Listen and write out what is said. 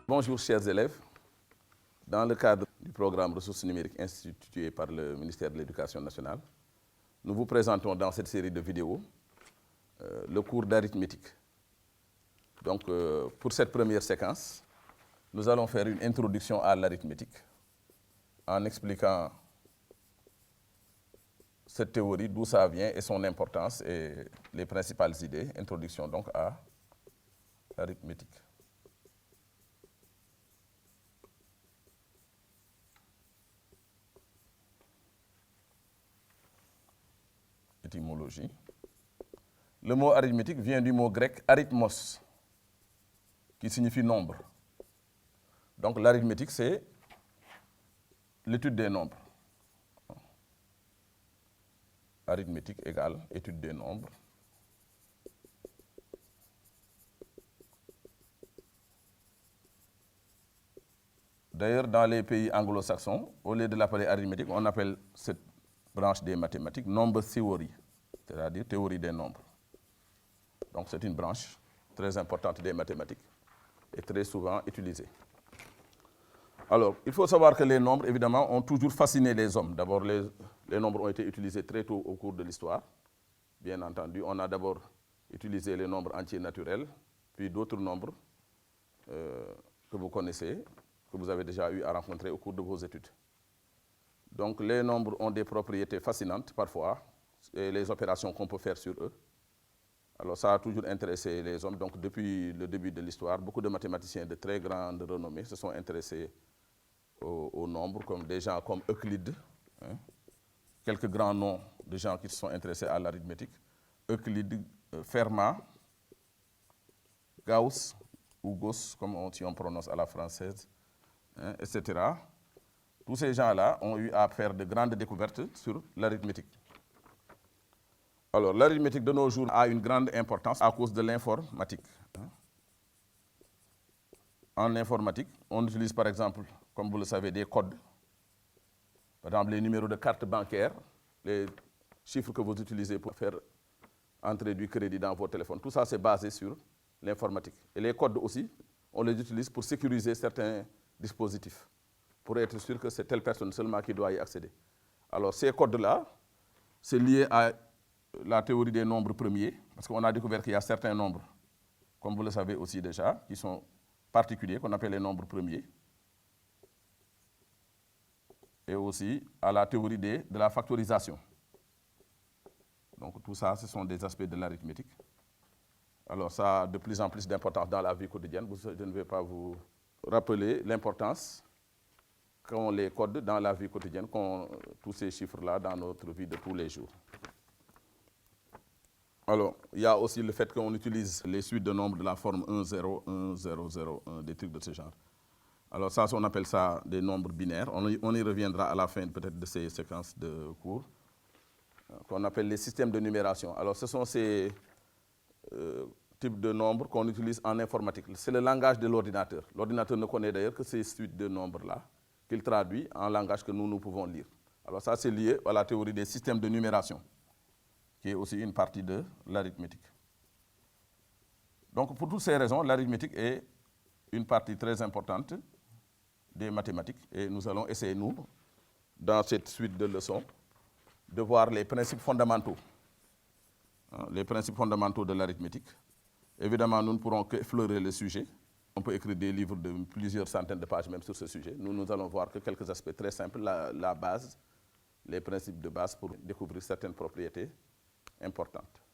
Bonjour chers élèves. Dans le cadre du programme ressources numériques institué par le ministère de l'Éducation nationale, nous vous présentons dans cette série de vidéos le cours d'arithmétique. Donc pour cette première séquence, nous allons faire une introduction à l'arithmétique en expliquant cette théorie, d'où ça vient et son importance et les principales idées. Introduction donc à l'arithmétique. Étymologie. Le mot arithmétique vient du mot grec arithmos, qui signifie nombre. Donc l'arithmétique, c'est l'étude des nombres. Arithmétique égale étude des nombres. D'ailleurs, dans les pays anglo-saxons, au lieu de l'appeler arithmétique, on appelle cette branche des mathématiques number theory, c'est-à-dire théorie des nombres. Donc c'est une branche très importante des mathématiques et très souvent utilisée. Alors, il faut savoir que les nombres, évidemment, ont toujours fasciné les hommes. D'abord, les nombres ont été utilisés très tôt au cours de l'histoire. Bien entendu, on a d'abord utilisé les nombres entiers naturels, puis d'autres nombres que vous connaissez, que vous avez déjà eu à rencontrer au cours de vos études. Donc, les nombres ont des propriétés fascinantes parfois, et les opérations qu'on peut faire sur eux. Alors, ça a toujours intéressé les hommes. Donc, depuis le début de l'histoire, beaucoup de mathématiciens de très grande renommée se sont intéressés aux nombres, comme des gens comme Euclide, hein, quelques grands noms de gens qui se sont intéressés à l'arithmétique, Euclide, Fermat, Gauss, ou Gauss, comme on prononce à la française, hein, etc. Tous ces gens-là ont eu à faire de grandes découvertes sur l'arithmétique. Alors, l'arithmétique de nos jours a une grande importance à cause de l'informatique. En informatique, on utilise par exemple, comme vous le savez, des codes. Par exemple, les numéros de carte bancaire, les chiffres que vous utilisez pour faire entrer du crédit dans vos téléphones. Tout ça, c'est basé sur l'informatique. Et les codes aussi, on les utilise pour sécuriser certains dispositifs, pour être sûr que c'est telle personne seulement qui doit y accéder. Alors, ces codes-là, c'est lié à la théorie des nombres premiers, parce qu'on a découvert qu'il y a certains nombres, comme vous le savez aussi déjà, qui sont particuliers, qu'on appelle les nombres premiers, et aussi à la théorie de la factorisation. Donc tout ça, ce sont des aspects de l'arithmétique. Alors ça a de plus en plus d'importance dans la vie quotidienne. Je ne vais pas vous rappeler l'importance qu'ont les codes dans la vie quotidienne, qu'ont tous ces chiffres-là dans notre vie de tous les jours. Alors, il y a aussi le fait qu'on utilise les suites de nombres de la forme 1, 0, 1, 0, 0, 1, des trucs de ce genre. Alors ça, on appelle ça des nombres binaires. On y reviendra à la fin peut-être de ces séquences de cours, qu'on appelle les systèmes de numération. Alors ce sont ces types de nombres qu'on utilise en informatique. C'est le langage de l'ordinateur. L'ordinateur ne connaît d'ailleurs que ces suites de nombres-là, qu'il traduit en langage que nous pouvons lire. Alors ça, c'est lié à la théorie des systèmes de numération, qui est aussi une partie de l'arithmétique. Donc pour toutes ces raisons, l'arithmétique est une partie très importante des mathématiques et nous allons essayer, nous, dans cette suite de leçons, de voir les principes fondamentaux. Les principes fondamentaux de l'arithmétique. Évidemment, nous ne pourrons qu'effleurer le sujet. On peut écrire des livres de plusieurs centaines de pages même sur ce sujet. Nous allons voir que quelques aspects très simples, la base, les principes de base pour découvrir certaines propriétés importantes.